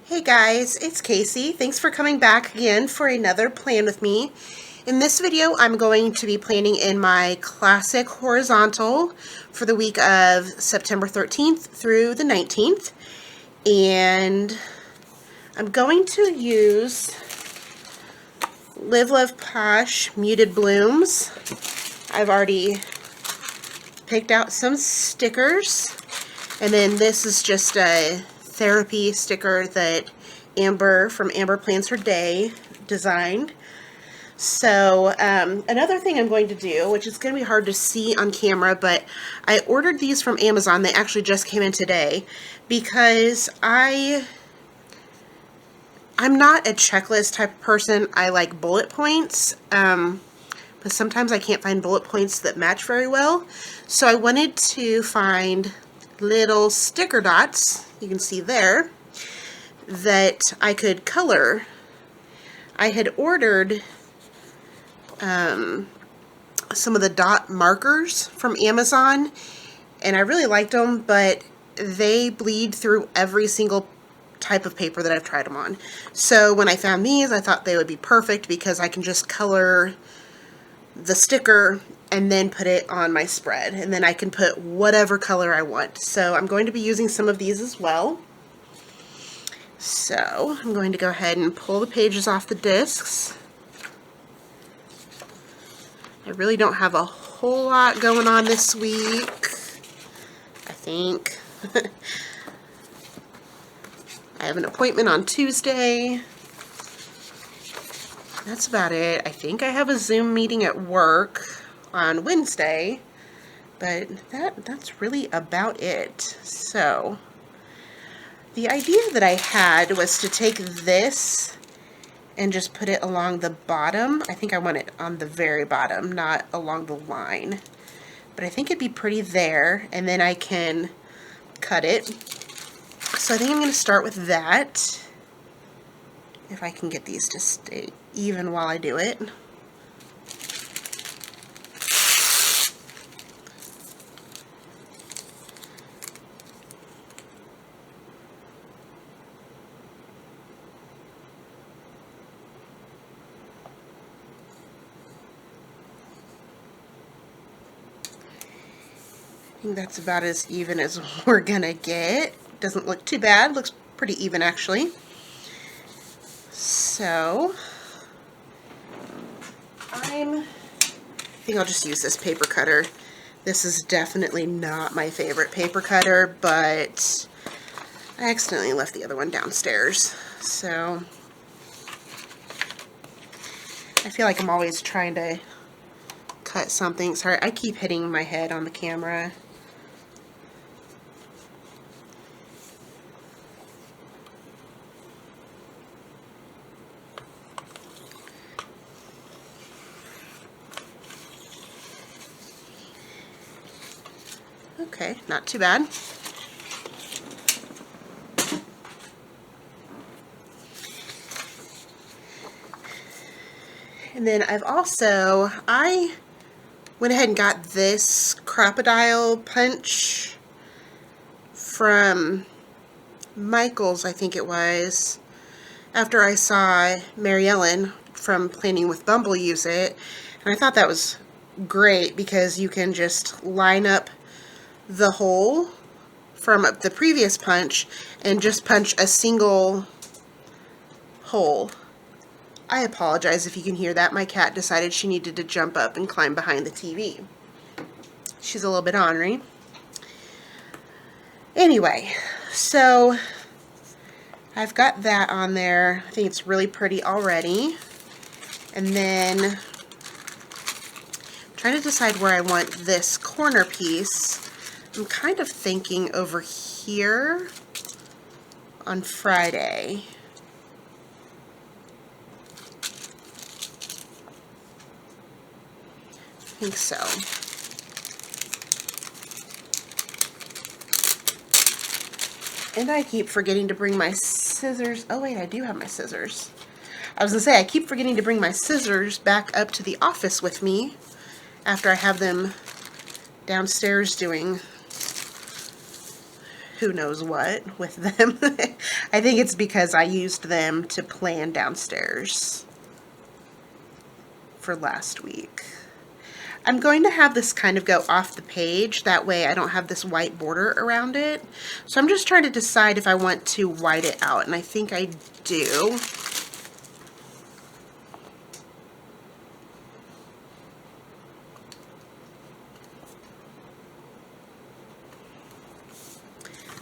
Hey guys, it's Casey. Thanks for coming back again for another plan with me. In this video, I'm going to be planning in my classic horizontal for the week of September 13th through the 19th. And I'm going to use Live Love Posh Muted Blooms. I've already picked out some stickers. And then this is just a therapy sticker that Amber from Amber Plans Her Day designed. So another thing I'm going to do, which is going to be hard to see on camera, but I ordered these from Amazon. They actually just came in today because I'm not a checklist type of person. I like bullet points, but sometimes I can't find bullet points that match very well. So I wanted to find little sticker dots, you can see there, that I could color. I had ordered some of the dot markers from Amazon, and I really liked them, but they bleed through every single type of paper that I've tried them on. So when I found these, I thought they would be perfect because I can just color the sticker and then put it on my spread, and then I can put whatever color I want. So I'm going to be using some of these as well. So I'm going to go ahead and pull the pages off the discs. I really don't have a whole lot going on this week, I think. I have an appointment on Tuesday. That's about it. I think I have a Zoom meeting at work on Wednesday, but that's really about it. So the idea that I had was to take this and just put it along the bottom. I think I want it on the very bottom, not along the line. But I think it'd be pretty there, and then I can cut it. So I think I'm going to start with that, if I can get these to stay even while I do it. I think that's about as even as we're gonna get. Doesn't look too bad, looks pretty even actually. So I think I'll just use this paper cutter. This is definitely not my favorite paper cutter, but I accidentally left the other one downstairs. So I feel like I'm always trying to cut something. Sorry, I keep hitting my head on the camera. Okay, not too bad. And then I went ahead and got this Crop-A-Dile punch from Michael's, I think it was, after I saw Mary Ellen from Planning with Bumble use it. And I thought that was great because you can just line up the hole from the previous punch and just punch a single hole. I apologize if you can hear that. My cat decided she needed to jump up and climb behind the TV. She's a little bit ornery. Anyway, so I've got that on there. I think it's really pretty already. And then I'm trying to decide where I want this corner piece. I'm kind of thinking over here on Friday. I think so. And I keep forgetting to bring my scissors. Oh wait, I do have my scissors. I was going to say, I keep forgetting to bring my scissors back up to the office with me after I have them downstairs doing who knows what with them. I think it's because I used them to plan downstairs for last week. I'm going to have this kind of go off the page, that way I don't have this white border around it. So I'm just trying to decide if I want to white it out, and I think I do.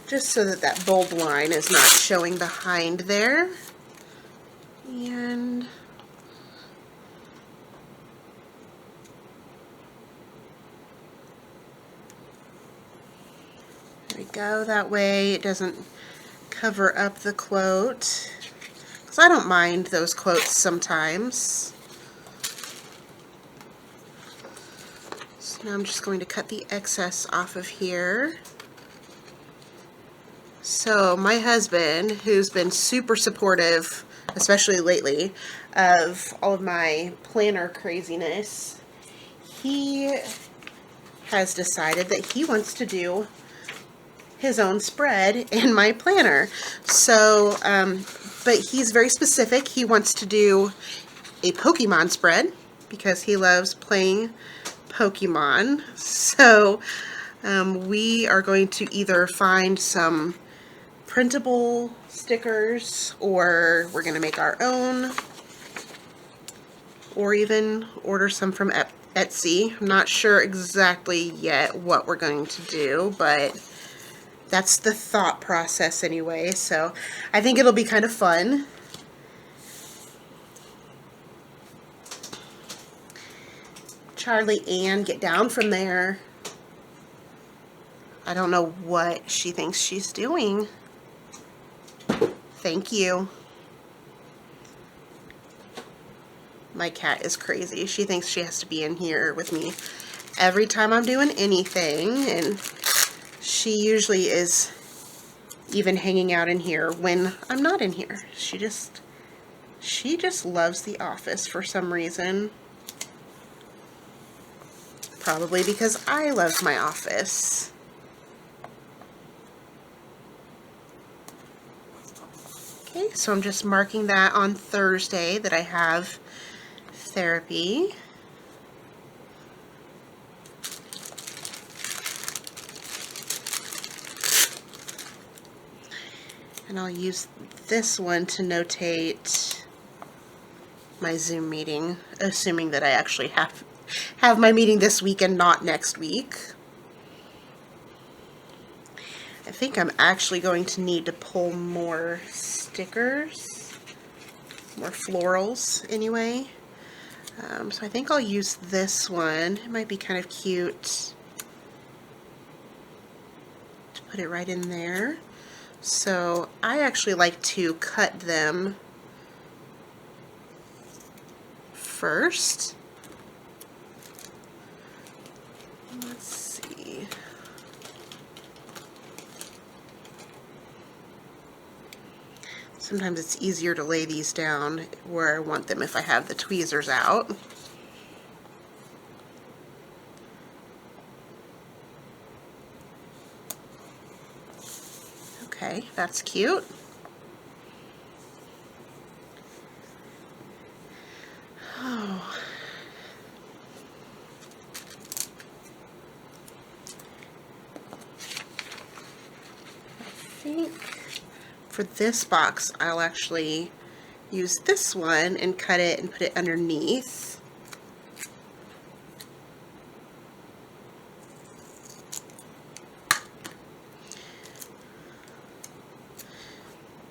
Just so that that bold line is not showing behind there. And there we go. That way it doesn't cover up the quote. Because I don't mind those quotes sometimes. So now I'm just going to cut the excess off of here. So my husband, who's been super supportive, especially lately, of all of my planner craziness, he has decided that he wants to do his own spread in my planner. So, but he's very specific. He wants to do a Pokemon spread because he loves playing Pokemon. So we are going to either find some printable stickers, or we're going to make our own, or even order some from Etsy. I'm not sure exactly yet what we're going to do, but that's the thought process anyway, so I think it'll be kind of fun. Charlie Ann, get down from there. I don't know what she thinks she's doing. Thank you. My cat is crazy. She thinks she has to be in here with me every time I'm doing anything, and she usually is even hanging out in here when I'm not in here. She just loves the office for some reason. Probably because I love my office. Okay, so I'm just marking that on Thursday that I have therapy. And I'll use this one to notate my Zoom meeting, assuming that I actually have my meeting this week and not next week. I think I'm actually going to need to pull more stickers, more florals anyway. So I think I'll use this one. It might be kind of cute to put it right in there. So I actually like to cut them first. Let's see. Sometimes it's easier to lay these down where I want them if I have the tweezers out. Okay, that's cute. Oh. I think for this box, I'll actually use this one and cut it and put it underneath.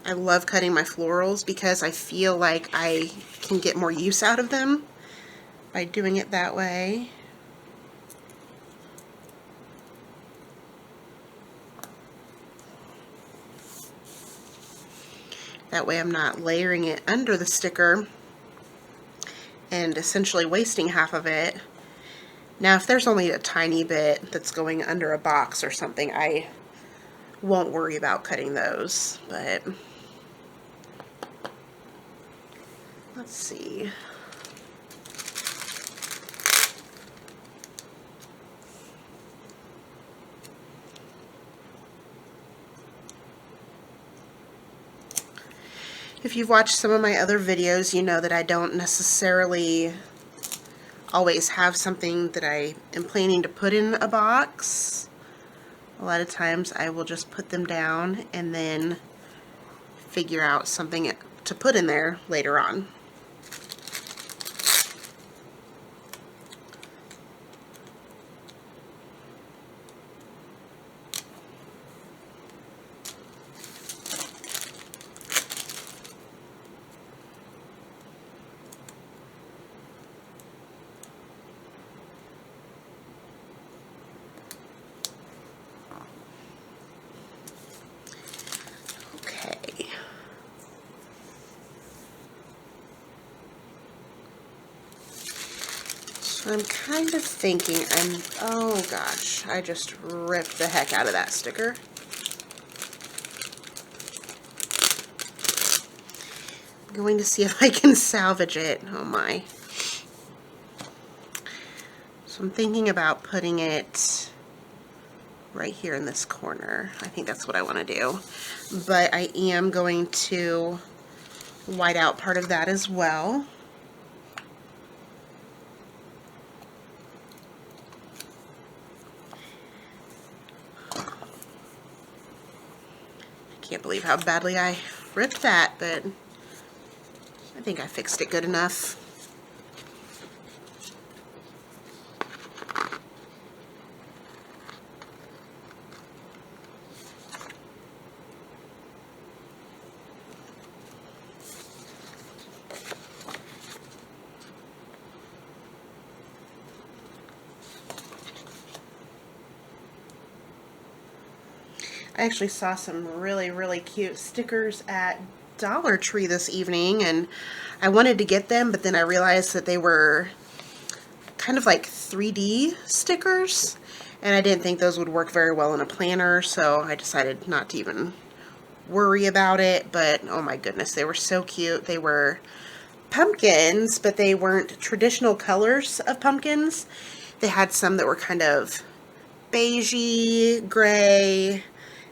I love cutting my florals because I feel like I can get more use out of them by doing it that way. That way I'm not layering it under the sticker and essentially wasting half of it. Now if there's only a tiny bit that's going under a box or something, I won't worry about cutting those, but let's see. If you've watched some of my other videos, you know that I don't necessarily always have something that I am planning to put in a box. A lot of times I will just put them down and then figure out something to put in there later on. I'm kind of thinking oh gosh, I just ripped the heck out of that sticker. I'm going to see if I can salvage it. Oh my. So I'm thinking about putting it right here in this corner. I think that's what I want to do. But I am going to white out part of that as well. Can't believe how badly I ripped that, but I think I fixed it good enough. I actually saw some really cute stickers at Dollar Tree this evening, and I wanted to get them, but then I realized that they were kind of like 3D stickers, and I didn't think those would work very well in a planner, so I decided not to even worry about it. But oh my goodness, they were so cute. They were pumpkins, but they weren't traditional colors of pumpkins. They had some that were kind of beigey, gray,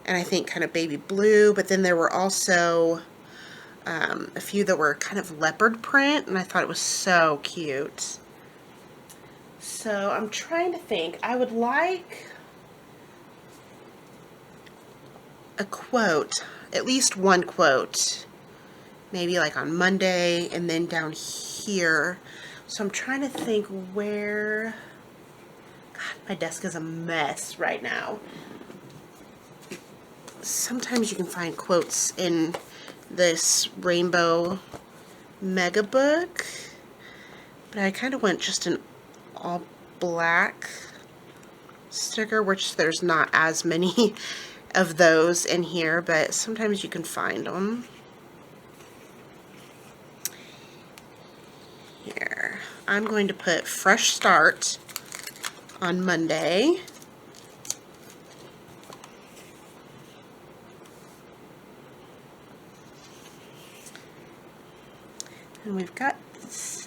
and I think kind of baby blue, but then there were also a few that were kind of leopard print, and I thought it was so cute. So I'm trying to think. I would like a quote, at least one quote, maybe like on Monday and then down here. So I'm trying to think where, God, my desk is a mess right now. Sometimes you can find quotes in this Rainbow Mega Book, but I kind of want just an all black sticker, which there's not as many of those in here, but sometimes you can find them. Here, I'm going to put Fresh Start on Monday. And we've got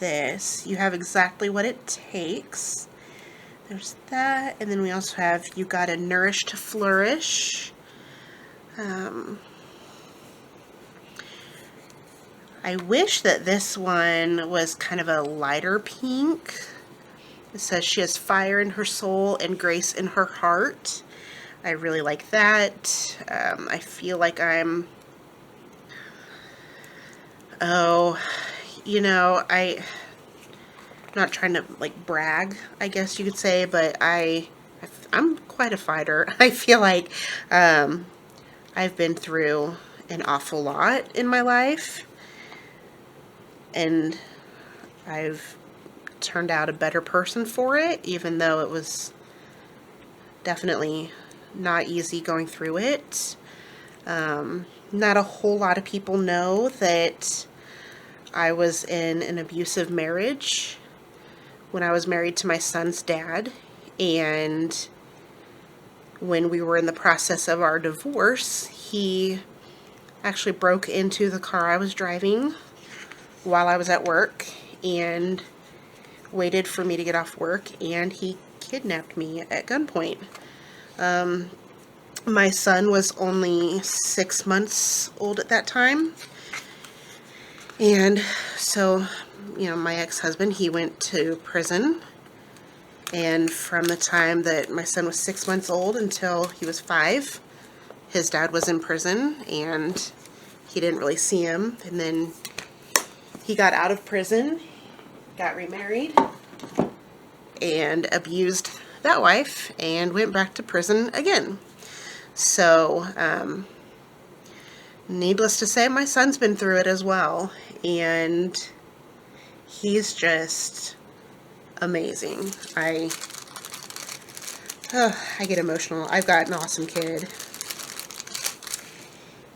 this. You have exactly what it takes. There's that. And then we also have You Gotta Nourish to Flourish. I wish that this one was kind of a lighter pink. It says she has fire in her soul and grace in her heart. I really like that. I feel like I'm... Oh... You know, I'm not trying to like brag, I guess you could say, but I'm quite a fighter. I feel like I've been through an awful lot in my life, and I've turned out a better person for it, even though it was definitely not easy going through it. Not a whole lot of people know that I was in an abusive marriage when I was married to my son's dad, and when we were in the process of our divorce, he actually broke into the car I was driving while I was at work and waited for me to get off work, and he kidnapped me at gunpoint. My son was only 6 months old at that time. And so, you know, my ex-husband, he went to prison. And from the time that my son was 6 months old until he was 5, his dad was in prison, and he didn't really see him. And then he got out of prison, got remarried, and abused that wife, and went back to prison again. So, needless to say, my son's been through it as well, and he's just amazing. I get emotional. I've got an awesome kid.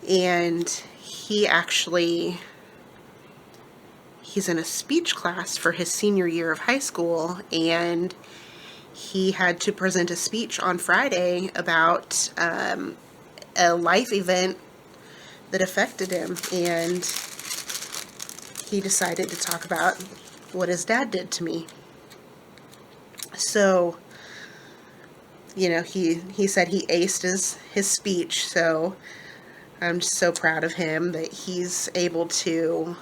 And he's in a speech class for his senior year of high school, and he had to present a speech on Friday about a life event that affected him, and he decided to talk about what his dad did to me. So, you know, he said he aced his speech, so I'm just so proud of him that he's able to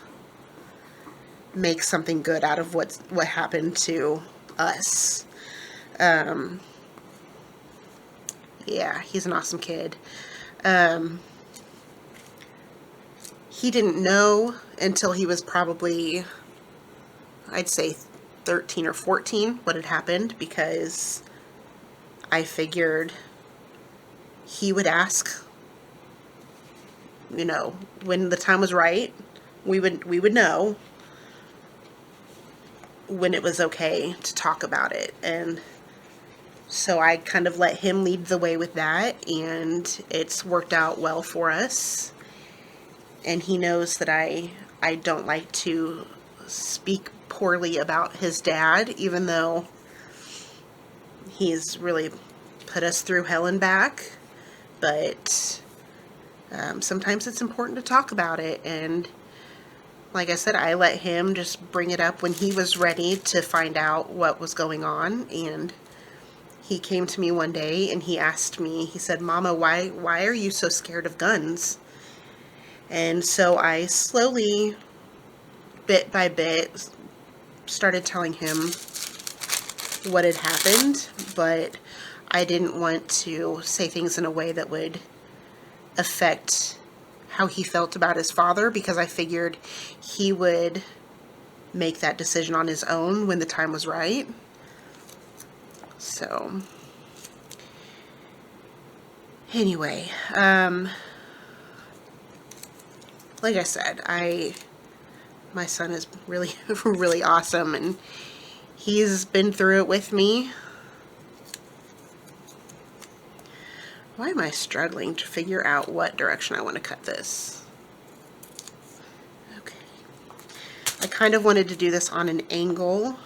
make something good out of what happened to us. Yeah, he's an awesome kid. He didn't know until he was probably, I'd say, 13 or 14 what had happened, because I figured he would ask, you know, when the time was right, we would know when it was okay to talk about it. And so I kind of let him lead the way with that, and it's worked out well for us. And he knows that I don't like to speak poorly about his dad, even though he's really put us through hell and back. But sometimes it's important to talk about it, and like I said, I let him just bring it up when he was ready to find out what was going on. And he came to me one day and he asked me, he said, "Mama, why are you so scared of guns?" And so I slowly, bit by bit, started telling him what had happened, but I didn't want to say things in a way that would affect how he felt about his father, because I figured he would make that decision on his own when the time was right. So, anyway, like I said, my son is really, really awesome, and he's been through it with me. Why am I struggling to figure out what direction I want to cut this? Okay. I kind of wanted to do this on an angle.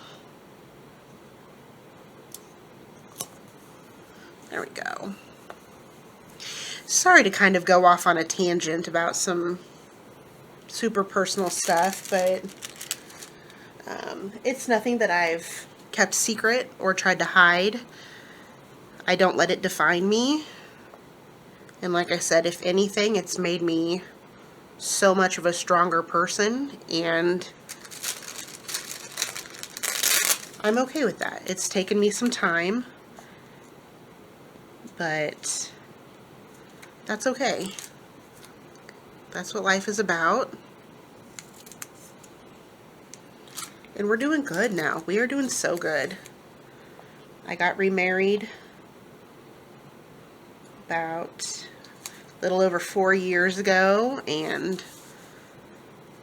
There we go. Sorry to kind of go off on a tangent about some super personal stuff, but it's nothing that I've kept secret or tried to hide. I don't let it define me. And like I said, if anything, it's made me so much of a stronger person, and I'm okay with that. It's taken me some time, but that's okay. That's what life is about. And we're doing good now. We are doing so good. I got remarried about a little over 4 years ago, and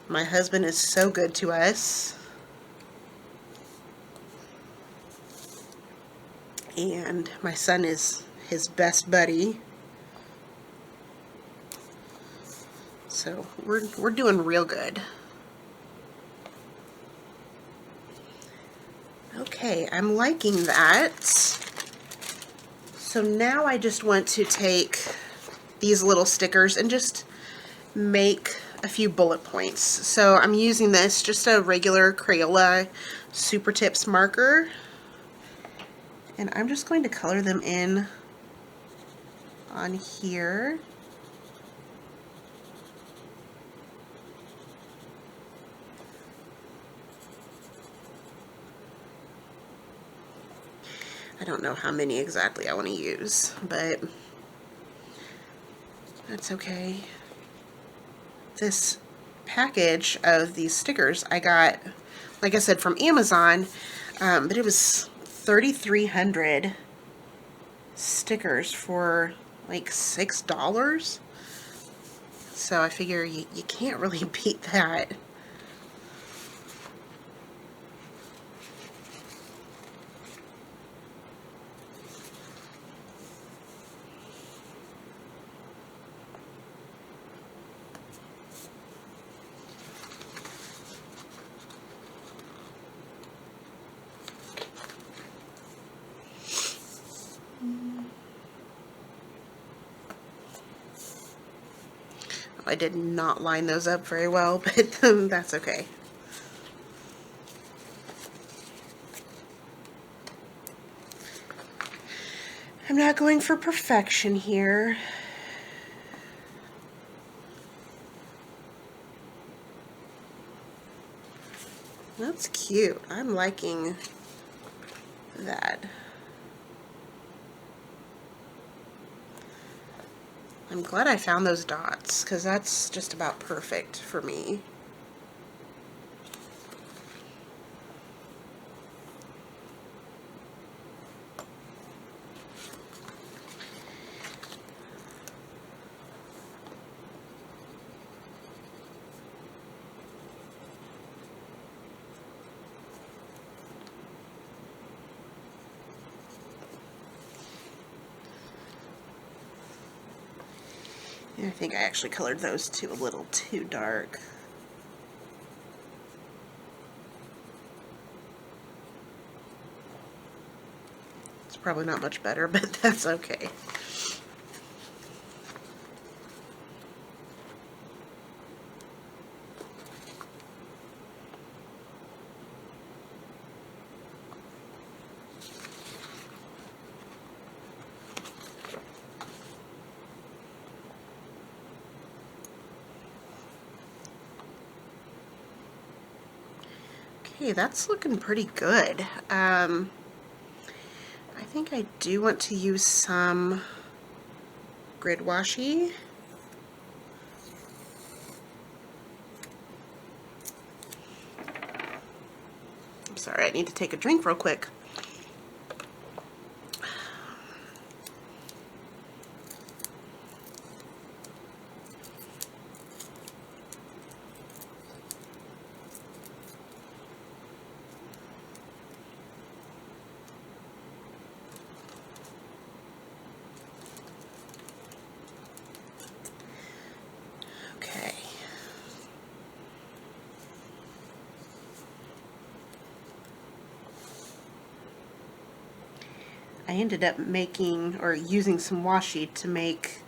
my husband is so good to us. And my son is his best buddy. So we're doing real good. Okay, I'm liking that. So now I just want to take these little stickers and just make a few bullet points. So I'm using this, just a regular Crayola Super Tips marker. And I'm just going to color them in on here. I don't know how many exactly I want to use, but that's okay. This package of these stickers I got, like I said, from Amazon, but it was 3,300 stickers for like $6. So I figure you can't really beat that. I did not line those up very well, but that's okay. I'm not going for perfection here. That's cute. I'm liking that. I'm glad I found those dots, because that's just about perfect for me. I think I actually colored those two a little too dark. It's probably not much better, but that's okay. Okay, that's looking pretty good. I think I do want to use some grid washi. I'm sorry, I need to take a drink real quick. Okay. I ended up making, or using some washi to make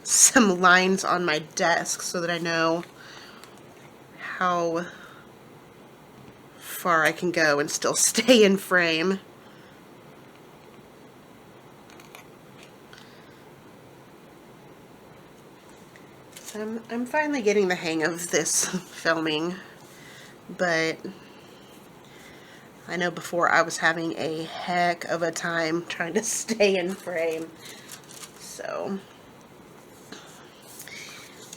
some lines on my desk so that I know how far I can go and still stay in frame. So I'm finally getting the hang of this filming, but I know before I was having a heck of a time trying to stay in frame. So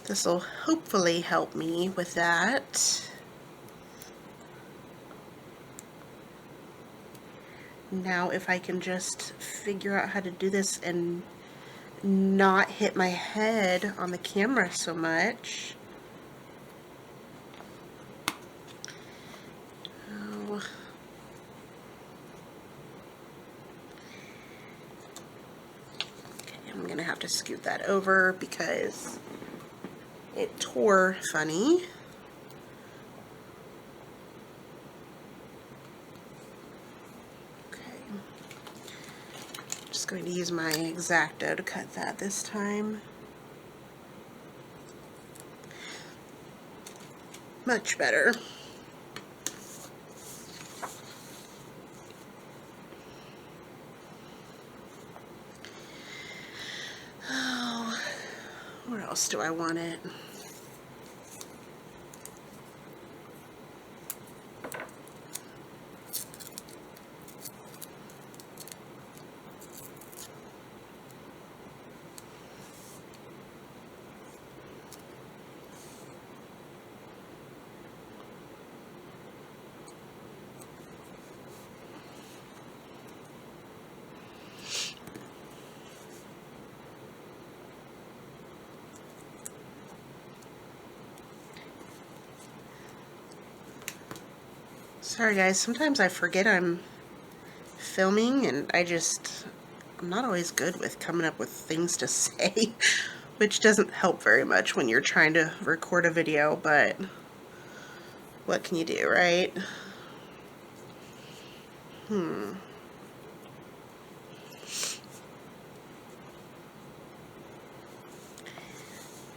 this will hopefully help me with that. Now if I can just figure out how to do this and not hit my head on the camera so much. Oh. Okay, I'm gonna have to scoot that over because it tore funny. Just going to use my X-Acto to cut that this time. Much better. Oh, where else do I want it? Sorry guys, sometimes I forget I'm filming and I'm not always good with coming up with things to say, which doesn't help very much when you're trying to record a video, but what can you do, right?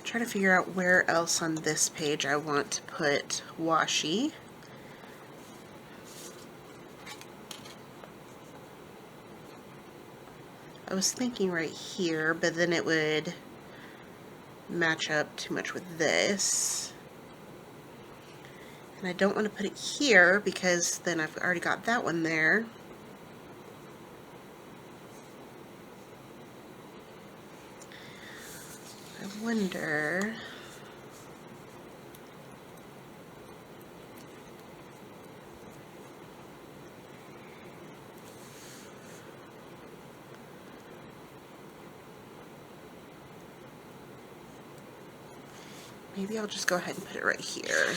Try to figure out where else on this page I want to put washi. I was thinking right here, but then it would match up too much with this. And I don't want to put it here because then I've already got that one there. I wonder... maybe I'll just go ahead and put it right here.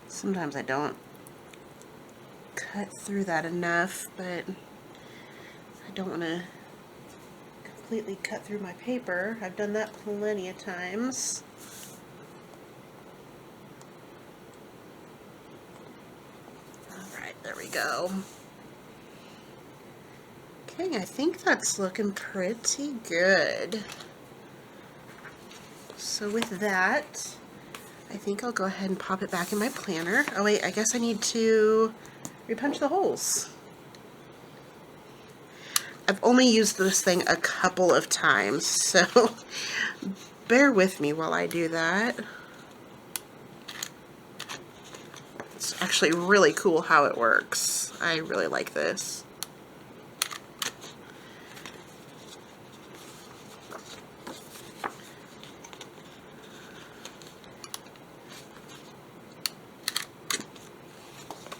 Sometimes I don't cut through that enough, but I don't want to completely cut through my paper. I've done that plenty of times. Alright, there we go. Okay, I think that's looking pretty good. So with that, I think I'll go ahead and pop it back in my planner. Oh wait, I guess I need to repunch the holes. I've only used this thing a couple of times, so bear with me while I do that. It's actually really cool how it works. I really like this.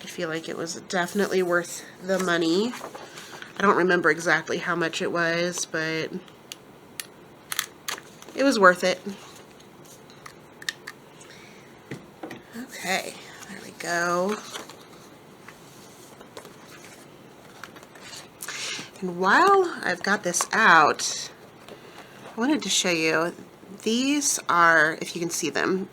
I feel like it was definitely worth the money. I don't remember exactly how much it was, but it was worth it. Okay, there we go. And while I've got this out, I wanted to show you, these are, if you can see them,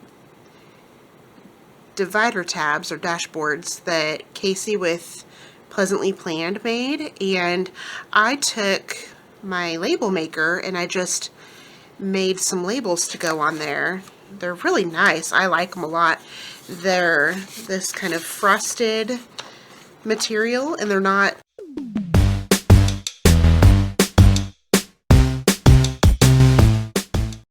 divider tabs or dashboards that Casey with Pleasantly Planned made, and I took my label maker and I just made some labels to go on there. They're really nice. I like them a lot. They're this kind of frosted material and they're not